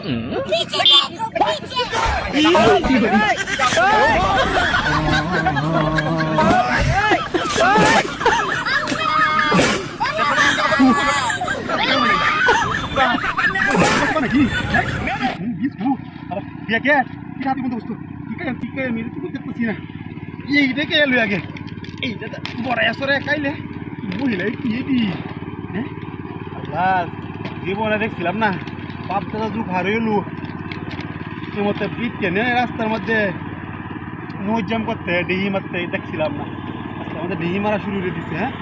पीछे देखो पीछे dia ke kita hati untuk tuh tiga mirip itu kita sih nah iya ide kayak lu ya ke ide bora ya sore kaile মহিলাই কি দি হ্যাঁ আল্লাহ জীবনে দেখছিলাম না বাপদাদা যুগ হার হইলো মতো ব্রিজ কেনে রাস্তার মধ্যে নজ্জাম করতে ডিহি মারতে দেখছিলাম না রাস্তার মধ্যে ডিহি মারা শুরু করে দিছে হ্যাঁ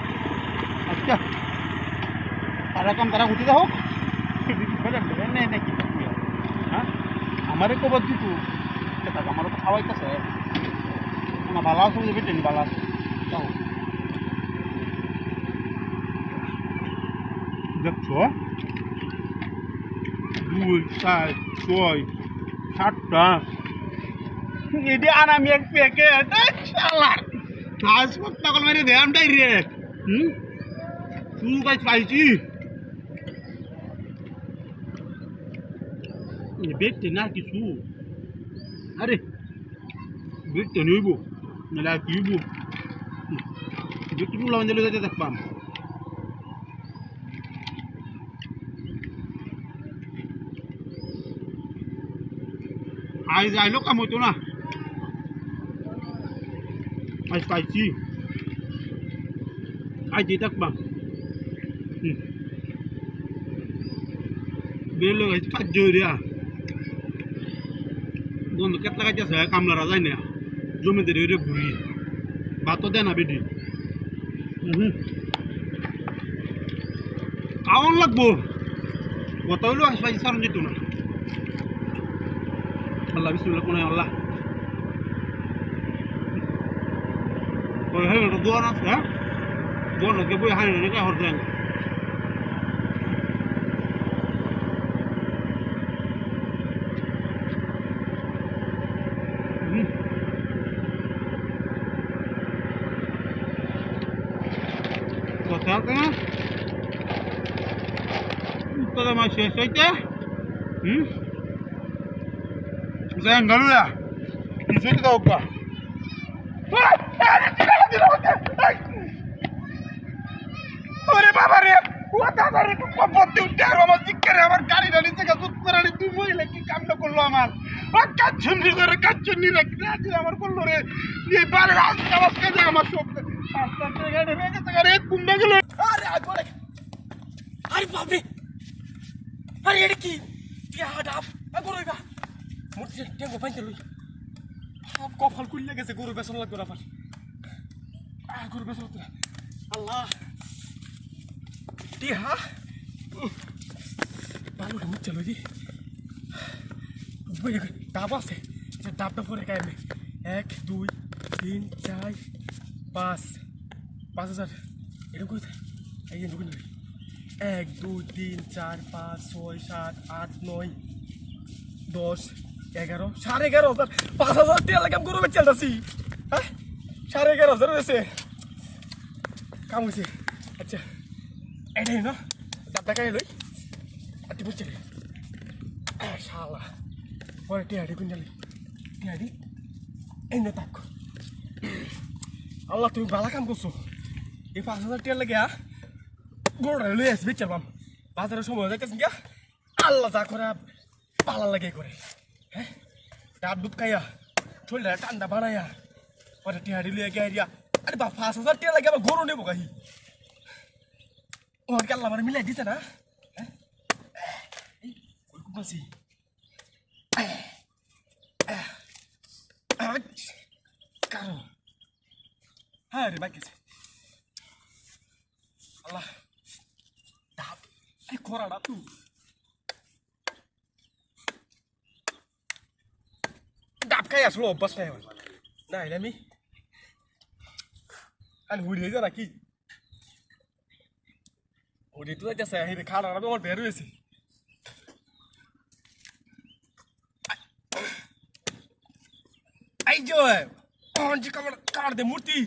আচ্ছা তারা কাম তারা উঠে যাও নাকি হ্যাঁ আমারে কবর দিতু আমারও তো খাওয়াইতেছে আমার ভালো আছে বেটে নি ভালো আছে যাও দেখছো 2 4 6 7টা এডি আনামি এক প্যাকেট শালার আজ কত কল মেরে দেম ডাইরেক্ট তুই গাইস পাইছি বেটে না কিছু আরে বেটে নইবো মেলা কিবো বেটে গুলো আনলে যেতে দেখবাম আজ আইলো কাম হইতো না আজ পাইছি আজ যেতে দেখবাম বেলো আজ কাজ জোরিয়া বন্ধু কেটলা কাজ আছে কামলারা যায় না জমিতে রে ঘুরি ভাতও দেয় না বেটি খাওয়ান লাগবো কত হইলো আজ পাইছি সারণ যেত না আল্লাহ বিসমিল্লাহ কোন আল্লাহ ওই হ্যাঁ দোয়া না হ্যাঁ দোয়া না কে বই হাই না কে হর দেন কথা না তোরা মা শেষ হইতে Zangaluya. Nzuri da uka. Ore baba re. Wata করে তো কপতে উঠে আর আমার শিক্ষারে আমার গাড়ি গাড়ি থেকে সুত করে তুই মহিলা কি কামটা করলো আমার কাচ্চুন্নি করে কাচ্চুন্নি রাখতে আমার করলো রে এই বারে রাস্তা রাস্তা যে আমার সব রাস্তা থেকে গাড়ি ভেঙে গেছে আরে কুম্বা গেল আরে আরে বাপ রে আরে এটা কি হাডাপ আগরইবা মুটি টেঙ্গো পাইতে লই সব কপাল কুইল্লা গেছে গরু বেচন লাগবে না পার গরু বেচন লাগবে আল্লাহ টিহা বালুটা মুচ্ছে লই দি বই ডাব আছে যে ডাবটা পরে খাইবে 1 2 3 4 5 5000 এটা কই এই যে ঢুকুন 1 2 3 4 5 6 7 8 9 10 11 11,500 5,000 টাকা লাগে গরু বেচে আলতাছি হ্যাঁ 11,500 হইছে কাম হইছে আচ্ছা এটাই না ডাবটা খাই লই আটি বুঝছে শালা পরে টিয়াডি কুঞ্জালি টিয়াডি এই না তাক আল্লাহ তুমি ভালো কাম করছো এই 5,000 টাকা লাগে গরুটা লই আসবে চালাম বাজারের সময় যাইতেছেন গা আল্লাহ যা করে পালা লাগে করে হ্যাঁ ডাব দুধ খাইয়া শরীরটা ঠান্ডা বাড়াইয়া পরে টিয়াডি লইয়া গিয়া আরে বা 5,000 টাকা লাগে আবার গরু নেবো গাহি ওর কাল্লা মানে মিলাই দিছে না হ্যাঁ ওই কুমাসি কারো হ্যাঁ রে বাইকেছে আল্লাহ ডাব আরে খরা ডাব তুই ডাব খাই আসলো অভ্যাস নাই আমার না আমি আর হুড়িয়ে যা নাকি ওরে তো যাচ্ছে এই খাড়া রাবে আমার বের হয়েছে এই যে অঞ্জি কার দে মূর্তি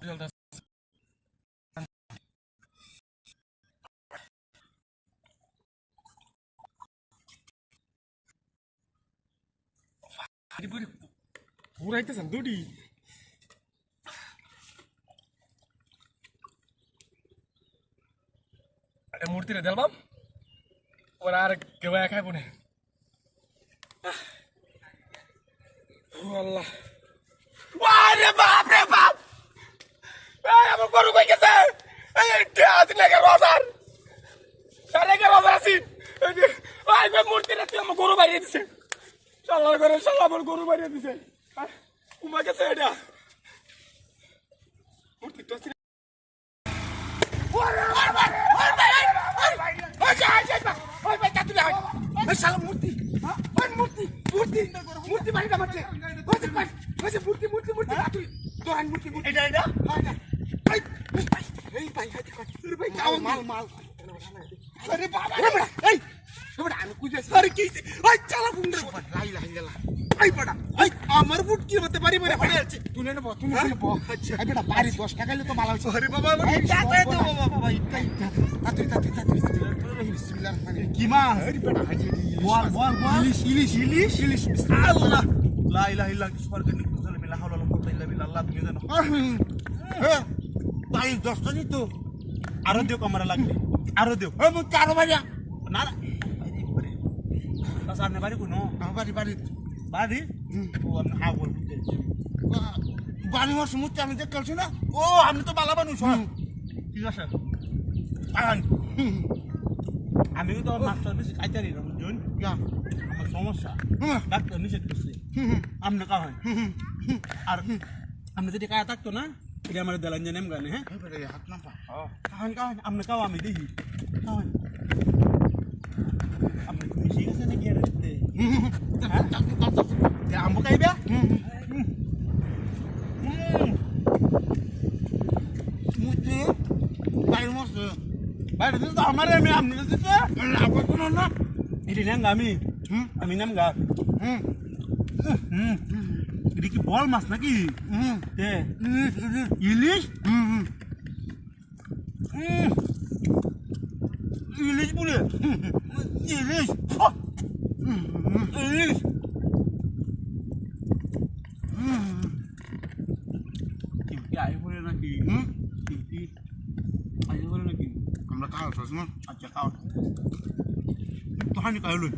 চলতেছে পুরাইতেছেন দুটি মূর্তিটা দেলবাম ওরা আর কেউ খাইব না আল্লাহ আরে বাপ রে বাপ আমার গরু কই গেছে এই আজ লাগে রোজার আরে কে রোজা আছি ভাই মূর্তিটা তুই আমার গরু বাইরে দিছে চাল্লা করে চাল্লা আমার গরু বাইরে দিছে কুমা গেছে এটা মূর্তি তো আছে মূর্তি মূর্তি মূর্তি বাড়িটা মারছে মূর্তি মূর্তি মূর্তি তোরান মূর্তি এটা এটা এই ভাই মাল মাল আরে বাবা এই আমি কুইতেছি আরে কি ওই চালা ফুন্ডে লাই লাই গেলা আই পড়া এই আমার ফুট কি হতে পারি মানে পড়ে আছে তুই না বল তুই না বল আচ্ছা এই বেটা বাড়ি 10 টাকা লে তো ভালো হইছে আরে বাবা এই টাকা তো বাবা ইটা তাড়াতাড়ি বিসমিল্লাহির রহমানির রহিম কি মাছ আরে বেটা হাজি বল বল বল ইলিশ আল্লাহ লা ইলাহা ইল্লাল্লাহ সুবহানাকা ইন্নী কুনতু মিনাল হাওলা ওয়ালা কুওয়াতা ইল্লা বিল্লাহ আল্লাহ তুমি জানো হ্যাঁ ভাই 10 টা নিতো আরো দিও কামরা লাগবে আরো দিও এই মু চারো বাজা না না সামনে বাড়ি কোনো বাড়ি বাড়ি ও আমি হাওল বাড়ি আমার সমুদ্র আমি দেখ করছি না ও আমি তো বালা মানুষ ঠিক আছে আমি তো মাস্টার বেশি খাইতারি না বুঝুন আমার সমস্যা ডাক্তার নিষেধ করছে আপনি খাওয়ান আর আপনি যদি খাওয়া থাকতো না এটা আমার দেলান জানেম গানে হ্যাঁ হাত না খাওয়ান আপনি খাওয়া আমি দেখি খাওয়ান আপনি মিশে গেছে নাকি আর আম্বু খাইবে মুচি বাইরে মস্ত বাইরে দিতে আমার আমি আপনি দিতে লাভ কোনো না এটি নাম আমি নাম গা এটা কি বল মাছ নাকি ইলিশ ইলিশ বলে ইলিশ ইলিশ আই বলে নাকি আই বলে নাকি আমরা খাওয়া সসমা আচ্ছা খাওয়া তো হানি খাইলো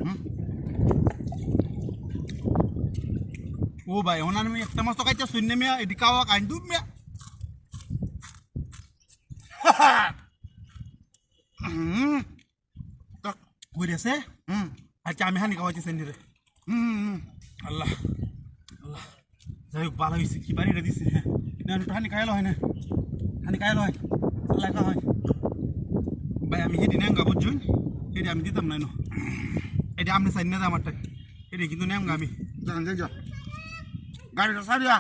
ও ভাই ওনার আমি একটা মাছ তো খাইতে শূন্য মিয়া এটি খাওয়া খাই দুধ মিয়া বুঝেছে আচ্ছা আমি হানি খাওয়াচ্ছি সেন্ডিরে আল্লাহ আল্লাহ যাই হোক ভালো হয়েছে কি বাড়িটা দিছে না একটু হানি খাইলো হয় না হানি খাইলো হয় আল্লাহ খা হয় ভাই আমি সেটি নেমগা বুঝছুন সেটি আমি দিতাম না এটা আপনি চাই না আমারটা এটি কিন্তু নেমগা আমি যান যাই যা গাড়িটা সারিয়া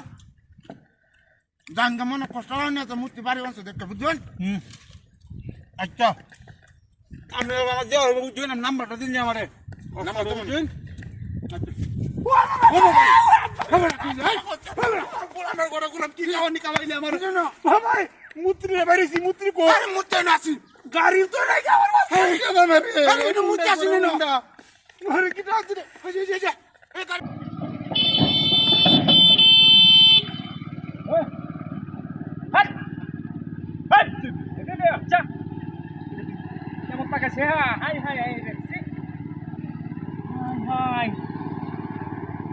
যান গা মনে কষ্ট হয় না তো মূর্তি বাড়ি অংশ দেখতে বুঝছেন আচ্ছা আপনি দেওয়া হবে বুঝছেন আমি নাম্বারটা দিন আমারে নাম্বারটা বুঝছেন মূর্তি বাড়িছি মূর্তি মূর্তি নাচি গাড়ি তো নাই মূর্তি আসি না Pakasih hai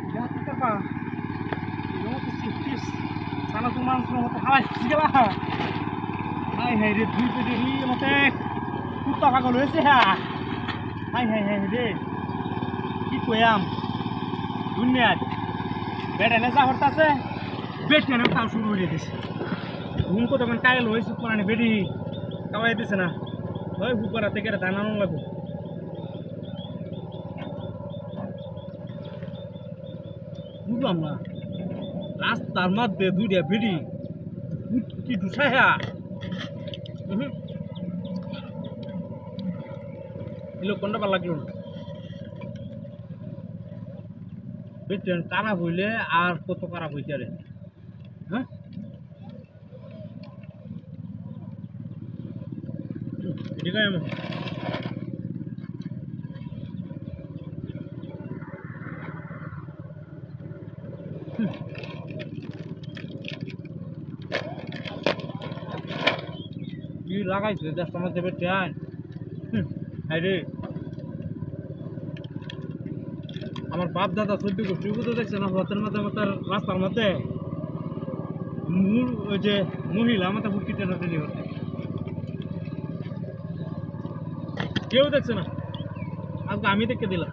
lihat itu apa ini mau kesikis sana cuma semua hai segala hai deh duit ini mate kuta kagak lu sih ha hai deh itu ayam dunia beda nesa hortase beda nih tahu suruh dia deh uनको teman kaya lu sih punya bedi kawai di sana ওই উপরা থেকে দানানো লাগবে বুঝলাম না রাস্তার মধ্যে দুইটা বিড়ি কি ঢুসাইয়া এগুলো কোনটা ভালো লাগলো না বেটেন খারাপ হইলে আর কত খারাপ হইতে রে হ্যাঁ ঠিক আছে কি লাগাইছে 10টার মধ্যে বেটে আয় আরে আমার বাপ দাদা সদ্য গোষ্ঠী তো দেখছে না হতের মধ্যে আমার রাস্তার মধ্যে ওই যে মহিলা আমাদের বুকি টেনে হতে কেউ দেখছে না আজকে আমি দেখে দিলাম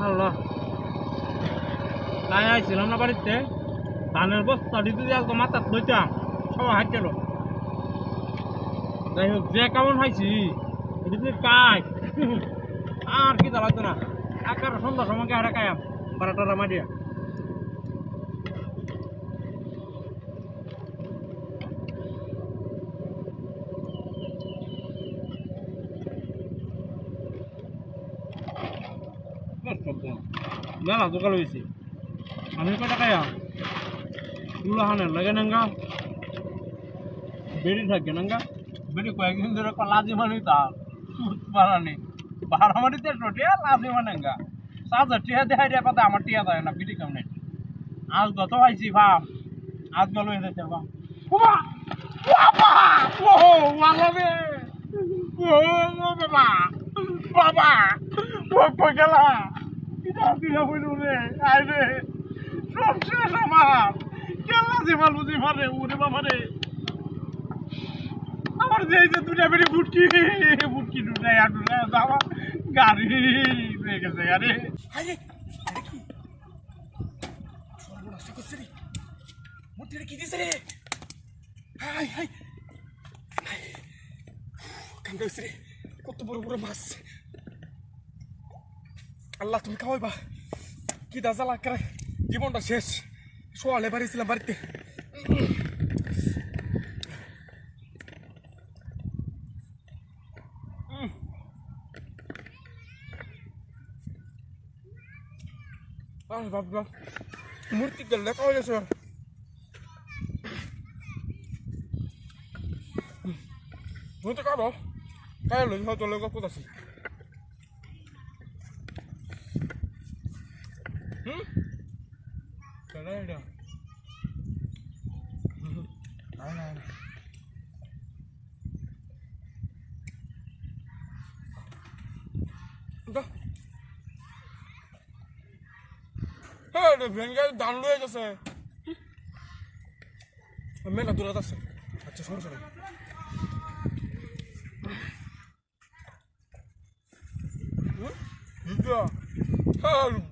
আল্লাহ তাই আইছিলাম না বাড়িতে ধানের বস্তা দিতে আজকে মাথার লইতাম সবাই হাঁটছিল যাই হোক যে কেমন হয়েছি এদিকে কাজ আর কি জ্বালাতো না একার সন্ধ্যা সময়কে হারা কায়াম বারোটা মারিয়া মেলা দোকান হয়েছে আমি কটা খাইয়া তুলা হানের লাগে নাঙ্গা বেড়ি থাকে নাঙ্গা বেড়ি কয়েকদিন ধরে লাজি মানুষ তার বাড়ানি বাড়ামারিতে টোটিয়া লাজি মানেঙ্গা সাজা টিয়া দেখাই দেয় পাতা আমার টিয়া দেয় না বিড়ি কেমন আজ গত পাইছি ভাব আজ গেল এসেছে ভাব বাবা ও ওয়ালাবে ও বাবা বাবা ও কই গেলা এটা দিয়া হইল রে আই রে সব শেষ আমার কেলা জিমাল বুঝি মারে ওরে বাবা রে আমার যে দুটা বেরি বুটকি ঢুকাই আর ঢুকাই আমার গাড়ি হয়ে গেছে আরে আরে আরে কি সর্বনাশ করছে রে মূর্তিটা কি দিছে রে হাই হাই কান্দা হয়েছে রে কত বড় বড় মাছ আল্লাহ তুমি খাওয়াইবা কি দাজালা করে জীবনটা শেষ সোয়ালে বাড়িয়েছিলাম বাড়িতে ভাবলাম মূর্তি গেল দেখা হয়ে গেছে মূর্তি কারো কায় লই হয়তো লোক কোথাছি কেন এটা না না হ্যাঁ ভেঙ্গে দান লয়ে গেছে মেলা দূরে আছে আচ্ছা শোনো শোনো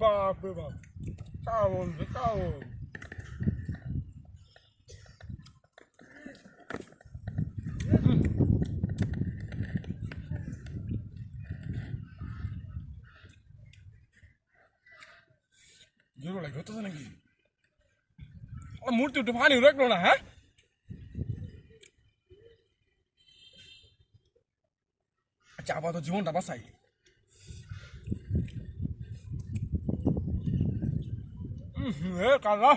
বাপ রে বাপ কাউন রে কাউন জোর লাগে হতো নাকি মূর্তি উঠে পানি রাখলো না হ্যাঁ আচ্ছা আপাতত জীবনটা বাঁচাই কালা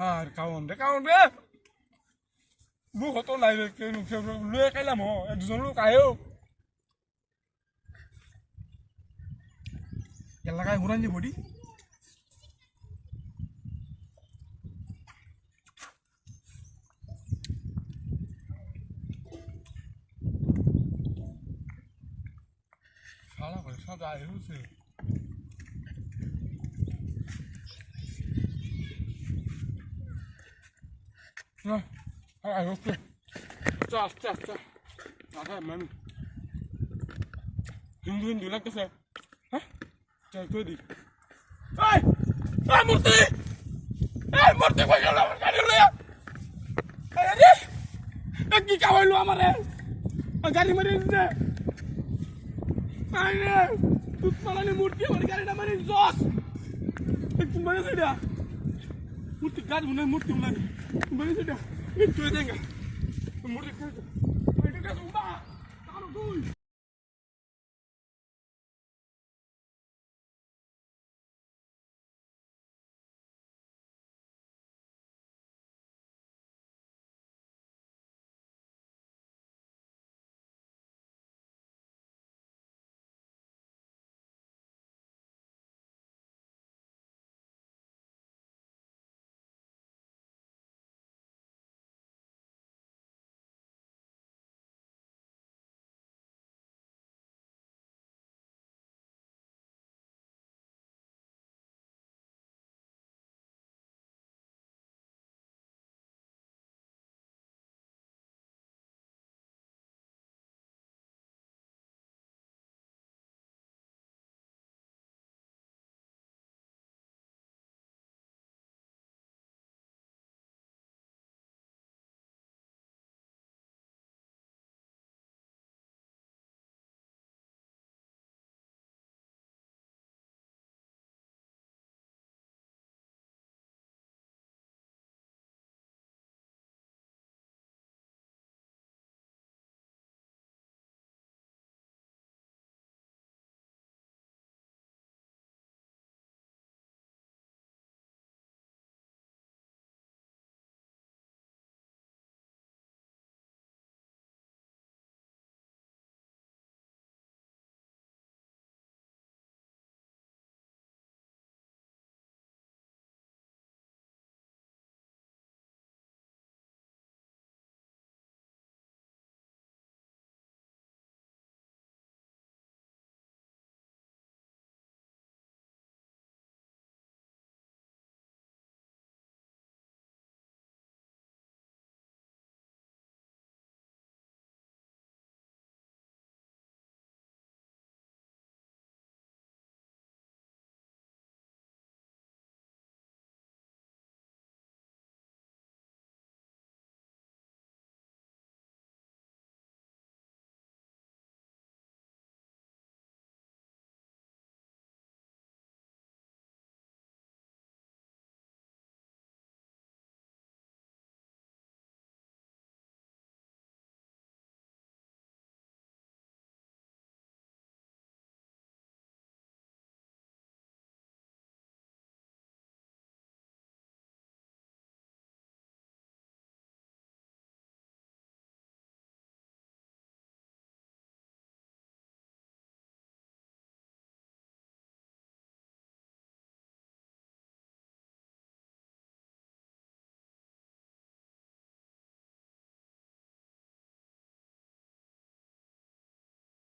আর কাউন রে বুক হতো নাই রে লুয়ে খাইলাম দুজন লোক আয়ো লাগায় ঘুরান যে বডি সারা করে সাদা হয়েছে না আয় ওকে আস্তে আস্তে আচ্ছা ম্যাম হিন্দু লাগতেছে হ্যাঁ চল তুই দি এই এই মূর্তি কই গেল আমার গাড়ি লয়া আরে কি কাওয়াইলো আমারে গাড়ি মারি দিতে আরে তুই পালানি মূর্তি আমার গাড়িটা মারি জস একটু মানে সেটা মূর্তি গাড়ি মূর্তি মানে সেটা একটু দেঙ্গা মূর্তি এটা কাজ উবা কারো তুই